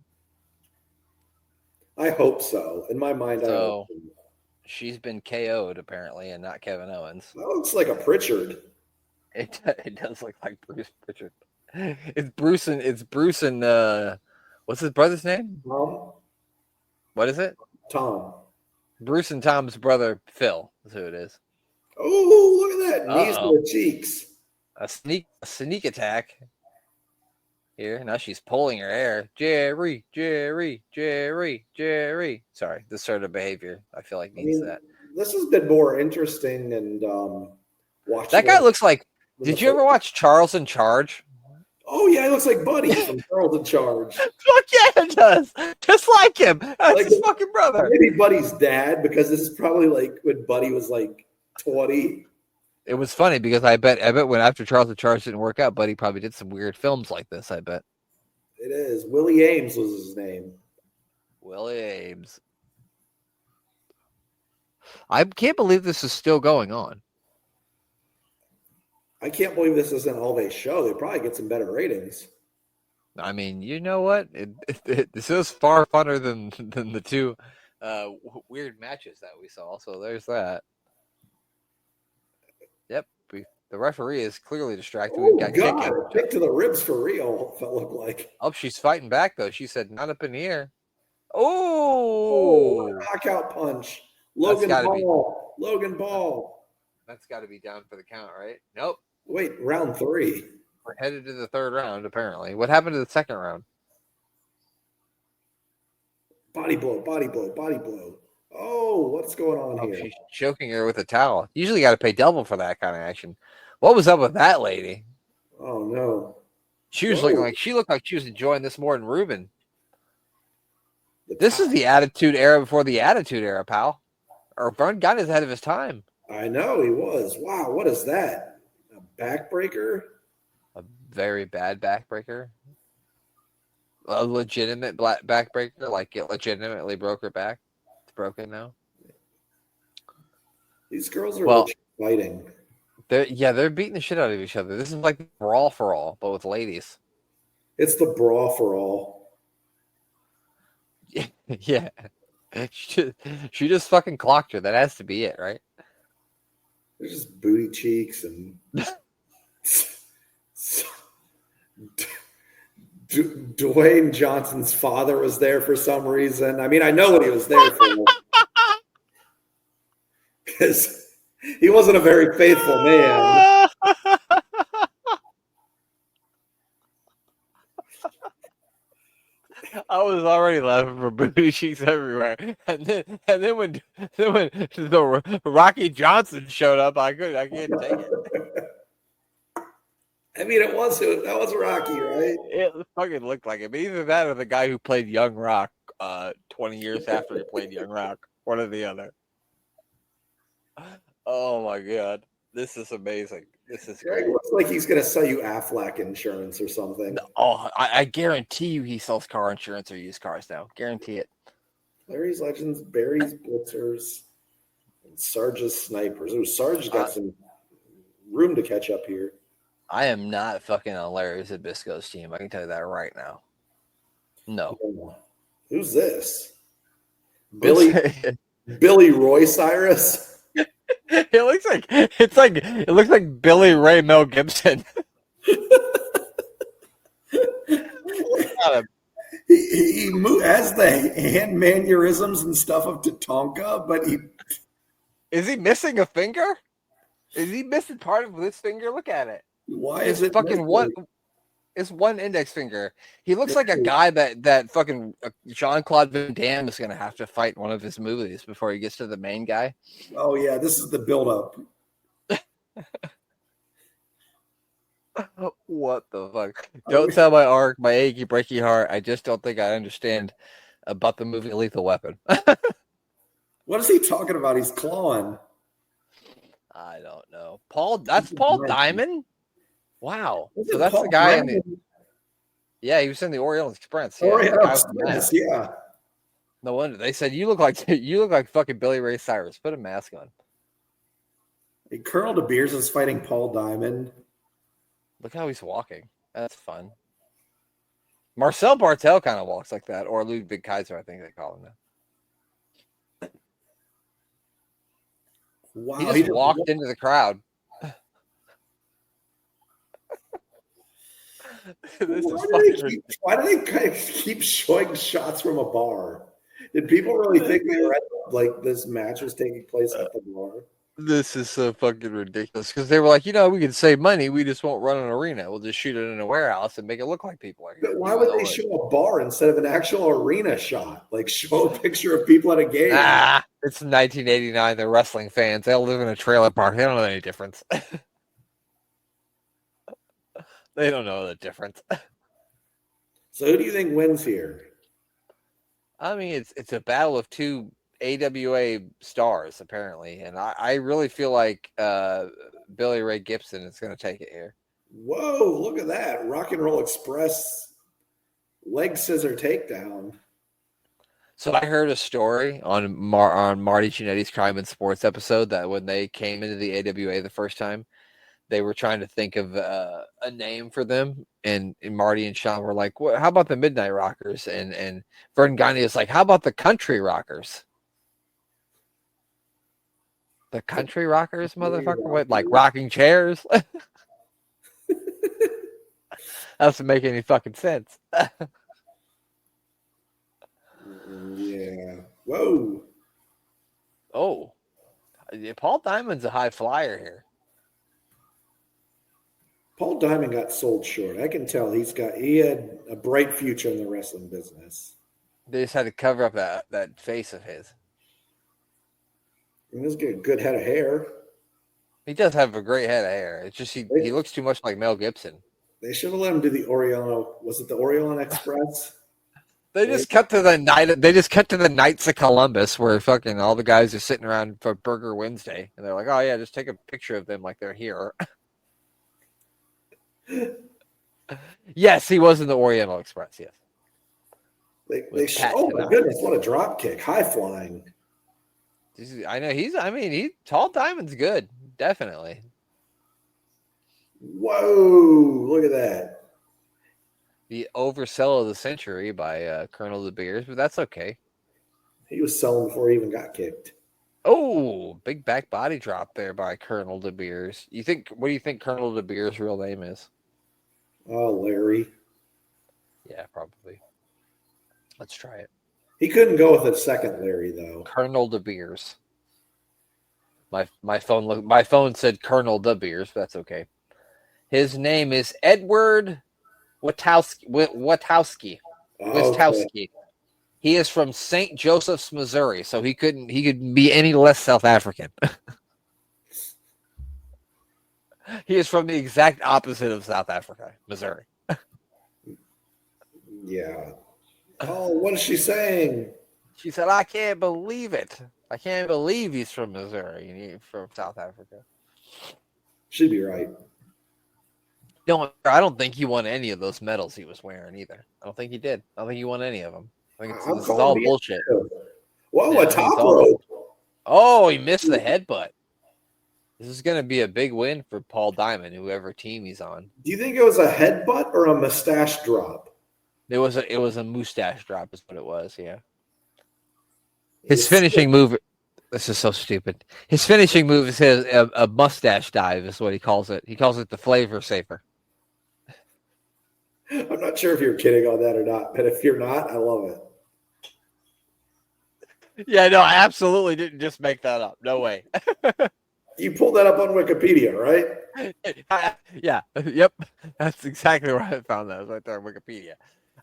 I hope so. In my mind, I hope so. She's been KO'd apparently, and not Kevin Owens. That looks like a Pritchard. It does look like Bruce Pritchard. It's Bruce and what's his brother's name? Tom. What is it? Tom. Bruce and Tom's brother Phil is who it is. Oh, look at that. Knees to the cheeks. A sneak attack. Here, now she's pulling her hair. Jerry. Sorry, this sort of behavior I feel like needs that. This has been more interesting and watching. That guy looks like. Did you ever watch Charles in Charge? Oh yeah, he looks like Buddy from Girls in Charge. Fuck yeah, it does. Just like him. That's Like his fucking brother. maybe Buddy's dad, because this is probably like when Buddy was like 20. It was funny because I bet when After Charles in Charge didn't work out, Buddy probably did some weird films like this. I bet. It is. Willie Ames was his name. Willie Ames. I can't believe this is still going on. I can't believe this isn't all they show. They probably get some better ratings. I mean, you know what? This is far funner than the two weird matches that we saw. So there's that. Yep. The referee is clearly distracted. Oh, God. Kick to the ribs for real, it looked like. Oh, she's fighting back, though. She said, not up in the air. Oh! Knockout punch. Logan Paul. Logan Paul. That's got to be down for the count, right? Nope. Wait, round 3. We're headed to the third round, apparently. What happened to the second round? Body blow, body blow, body blow. Oh, what's going on here? She's choking her with a towel. Usually got to pay double for that kind of action. What was up with that lady? Oh, no. She was looking like she was enjoying this more than Ruben. This is the Attitude Era before the Attitude Era, pal. Or Vern Gunn is ahead of his time. I know he was. Wow, what is that? A backbreaker? A very bad backbreaker. A legitimate backbreaker, like it legitimately broke her back. It's broken now. These girls are fighting. They're beating the shit out of each other. This is like brawl for all, but with ladies. It's the brawl for all. Yeah. She just fucking clocked her. That has to be it, right? There's just booty cheeks and Dwayne Johnson's father was there for some reason. I mean, I know what he was there for. Because he wasn't a very faithful man. I was already laughing for booty cheeks everywhere, and then when the Rocky Johnson showed up, I can't take it. I mean, that was Rocky, right? It fucking looked like it. But either that or the guy who played Young Rock 20 years after he played Young Rock, one or the other. Oh my god, this is amazing. This is great. It looks like he's going to sell you Aflac insurance or something. Oh, I guarantee you he sells car insurance or used cars now. Guarantee it. Larry's Legends, Barry's Blitzers, and Sarge's Snipers. Ooh, Sarge got some room to catch up here. I am not fucking on Larry Zbyszko's team. I can tell you that right now. No. Who's this? Billy Roy Cyrus? It looks like Billy Ray Mel Gibson. he has the hand mannerisms and stuff of Tatanka, but is he missing a finger? Is he missing part of this finger? Look at it. Why is it fucking one? It's one index finger. He looks like a guy that fucking Jean-Claude Van Damme is gonna have to fight in one of his movies before he gets to the main guy. Oh yeah, this is the build-up. What the fuck? Don't tell my achy breaky heart. I just don't think I understand about the movie Lethal Weapon. What is he talking about? He's clawing. I don't know. That's Paul Diamond? Wow. So that's Paul the guy Diamond? Yeah, he was in the Oriental Express. Yeah, Oriental Express, yeah. No wonder. They said you look like fucking Billy Ray Cyrus. Put a mask on. Hey, Colonel De Beers is fighting Paul Diamond. Look how he's walking. That's fun. Marcel Bartel kind of walks like that, or Ludwig Kaiser, I think they call him now. Wow, he just walked into the crowd. Why do they kind of keep showing shots from a bar? Did people really think they were like this match was taking place at the bar? This is so fucking ridiculous because they were like, we can save money. We just won't run an arena. We'll just shoot it in a warehouse and make it look like people are here. But why would they show a bar instead of an actual arena shot? Like show a picture of people at a game. It's 1989. They're wrestling fans. They all live in a trailer park. They don't know any difference. They don't know the difference. So who do you think wins here? I mean, it's a battle of two AWA stars apparently, and I really feel like Billy Ray Gibson is going to take it here. Whoa, look at that. Rock and Roll Express leg scissor takedown. So I heard a story on Marty Jannetty's Crime and Sports episode that when they came into the AWA the first time, they were trying to think of a name for them, and Marty and Sean were like, "How about the Midnight Rockers?" And Vern Gagne is like, "How about the Country Rockers?" The Country Rockers, motherfucker, what, like rocking chairs? That doesn't make any fucking sense. Yeah. Whoa. Oh, Paul Diamond's a high flyer here. Paul Diamond got sold short. I can tell he had a bright future in the wrestling business. They just had to cover up that face of his. He's got a good head of hair. He does have a great head of hair. It's just he looks too much like Mel Gibson. They should have let him do the Oriole. Was it the Oriole Express? They just cut to the night. They just cut to the Knights of Columbus, where fucking all the guys are sitting around for Burger Wednesday, and they're like, "Oh yeah, just take a picture of them like they're here." Yes, he was in the Oriental Express. Yes. Oh my goodness! What a drop kick! High flying. I know he's Tall Diamond's good, definitely. Whoa! Look at that. The oversell of the century by Colonel De Beers, but that's okay. He was selling before he even got kicked. Oh, big back body drop there by Colonel De Beers. What do you think Colonel De Beers' real name is? Oh, Larry. Yeah, probably. Let's try it. He couldn't go with a second Larry though. Colonel De Beers. My phone said Colonel De Beers, but that's okay. His name is Edward Witowski. Okay. He is from St. Joseph's, Missouri, so he could be any less South African. He is from the exact opposite of South Africa, Missouri. Yeah. Oh, what is she saying? She said, "I can't believe it. I can't believe he's from Missouri and he's from South Africa." She'd be right. I don't think he won any of those medals he was wearing either. I don't think he did. I don't think he won any of them. I think this is all bullshit. Whoa, a top rope. Oh, he missed the headbutt. This is going to be a big win for Paul Diamond, whoever team he's on. Do you think it was a headbutt or a mustache drop? It was a mustache drop is what it was, yeah. His finishing move, this is so stupid. His finishing move is a mustache dive is what he calls it. He calls it the flavor saver. I'm not sure if you're kidding on that or not, but if you're not, I love it. Yeah, no, I absolutely didn't just make that up. No way. You pulled that up on Wikipedia, right? Yeah. Yep. That's exactly where I found that. It was right there on Wikipedia.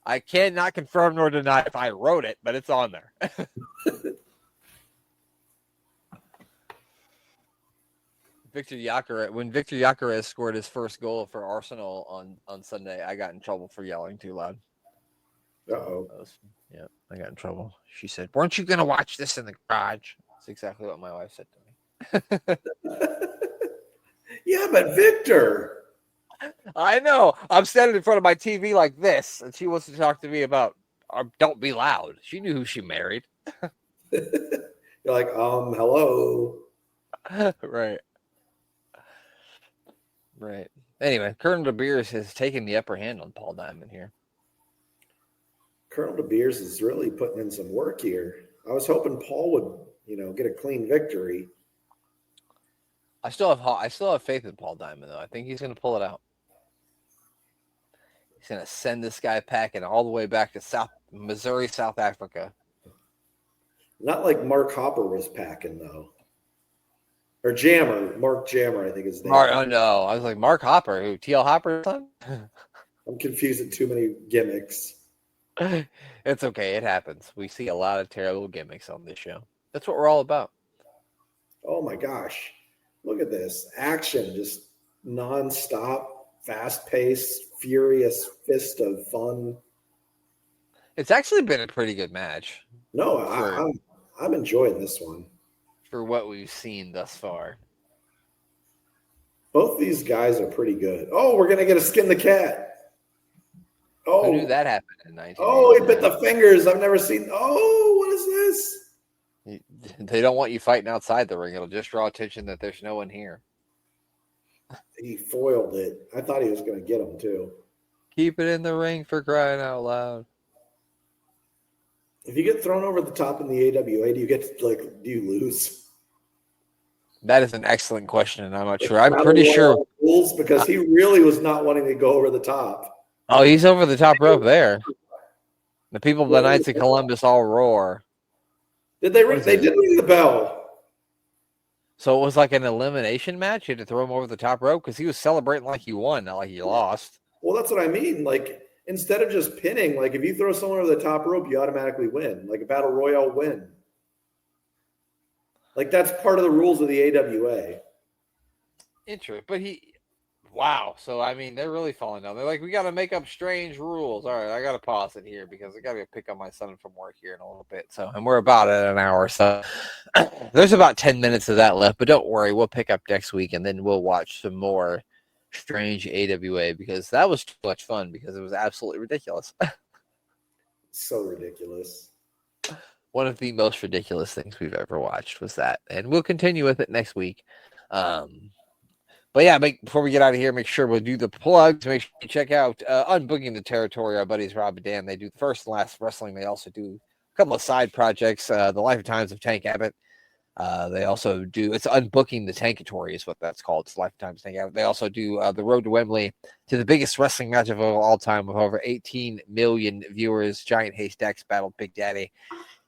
I cannot confirm nor deny if I wrote it, but it's on there. When Victor Gyökeres scored his first goal for Arsenal on Sunday, I got in trouble for yelling too loud. Uh-oh. Yeah, I got in trouble. She said, "Weren't you going to watch this in the garage?" That's exactly what my wife said to me. Yeah, but Victor. I know. I'm standing in front of my TV like this, and she wants to talk to me about don't be loud. She knew who she married. You're like, hello. Right. Anyway, Colonel De Beers has taken the upper hand on Paul Diamond here. Colonel De Beers is really putting in some work here. I was hoping Paul would, get a clean victory. I still have faith in Paul Diamond, though. I think he's going to pull it out. He's going to send this guy packing all the way back to Missouri, South Africa. Not like Mark Hopper was packing, though. Or Mark Jammer, I think is the name. Oh, no. I was like, Mark Hopper, who? T.L. Hopper's son? I'm confusing too many gimmicks. It's okay. It happens. We see a lot of terrible gimmicks on this show. That's what we're all about. Oh, my gosh. Look at this. Action just nonstop. fast-paced, furious fist of fun. It's actually been a pretty good match. No, I'm enjoying this one. For what we've seen thus far. Both these guys are pretty good. Oh, we're going to get a skin the cat. Oh, who knew that happened in 1989? Oh, he bit the fingers. I've never seen. Oh, what is this? They don't want you fighting outside the ring. It'll just draw attention that there's no one here. He foiled it. I thought he was going to get him too. Keep it in the ring, for crying out loud. If you get thrown over the top in the AWA, do you lose? That is an excellent question, and I'm not sure. I'm pretty sure rules because he really was not wanting to go over the top. Oh, he's over the top rope there. The people of the Knights of Columbus all roar. Did they ring? They did ring the bell. So it was like an elimination match. You had to throw him over the top rope because he was celebrating like he won, not like he lost. Well, that's what I mean. Like, instead of just pinning, like if you throw someone over the top rope, you automatically win. Like a battle royal win. Like that's part of the rules of the AWA. Interesting, but wow. So I mean, they're really falling down. They're like, we got to make up strange rules. All right, I got to pause it here because I got to pick up my son from work here in a little bit. So, and we're about at an hour, so there's about 10 minutes of that left. But don't worry, we'll pick up next week, and then we'll watch some more strange AWA because that was too much fun because it was absolutely ridiculous. So ridiculous. One of the most ridiculous things we've ever watched was that, and we'll continue with it next week. But yeah, before we get out of here, make sure we'll do the plugs. Make sure you check out Unbooking the Territory. Our buddies Rob and Dan, they do the first and last wrestling. They also do a couple of side projects, The Life and Times of Tank Abbott. They also do, it's Unbooking the Tankatory is what that's called. It's Life and Times of Tank Abbott. They also do The Road to Wembley, to the biggest wrestling match of all time with over 18 million viewers. Giant Haystacks battled Big Daddy.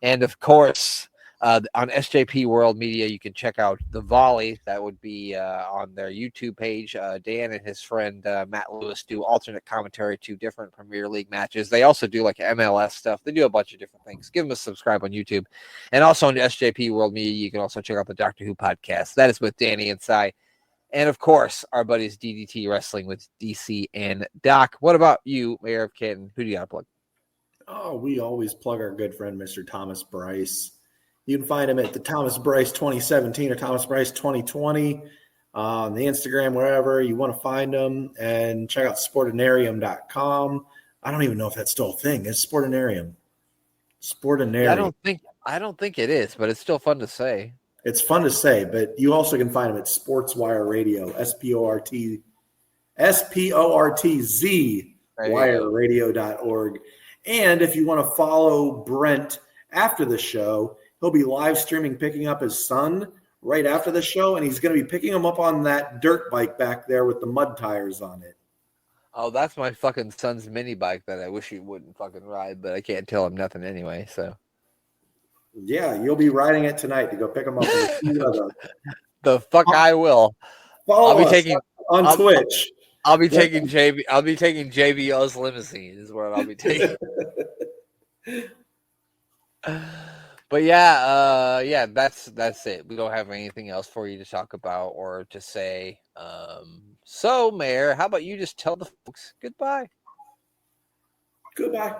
And of course, on SJP World Media, you can check out The Volley. That would be on their YouTube page. Dan and his friend Matt Lewis do alternate commentary to different Premier League matches. They also do like MLS stuff. They do a bunch of different things. Give them a subscribe on YouTube. And also on SJP World Media, you can also check out the Doctor Who podcast. That is with Danny and Cy. And of course, our buddies DDT Wrestling with DC and Doc. What about you, Mayor of Canton? Who do you got to plug? Oh, we always plug our good friend, Mr. Thomas Bryce. You can find him at the Thomas Bryce 2017 or Thomas Bryce 2020 on the Instagram, wherever you want to find him. And check out sportinarium.com. I don't even know if that's still a thing. It's Sportinarium. Sportinarium. I don't think it is, but it's still fun to say. It's fun to say, but you also can find him at Sportswire Radio, SPORTZ, wireradio.org. And if you want to follow Brent after the show, he'll be live streaming, picking up his son right after the show, and he's going to be picking him up on that dirt bike back there with the mud tires on it. Oh, that's my fucking son's mini bike that I wish he wouldn't fucking ride, but I can't tell him nothing anyway, so. Yeah, you'll be riding it tonight to go pick him up. The fuck I will. I'll be taking on Twitch. I'll be taking JBL's limousine is where I'll be taking. But yeah, that's it. We don't have anything else for you to talk about or to say. So, Mayor, how about you just tell the folks goodbye? Goodbye.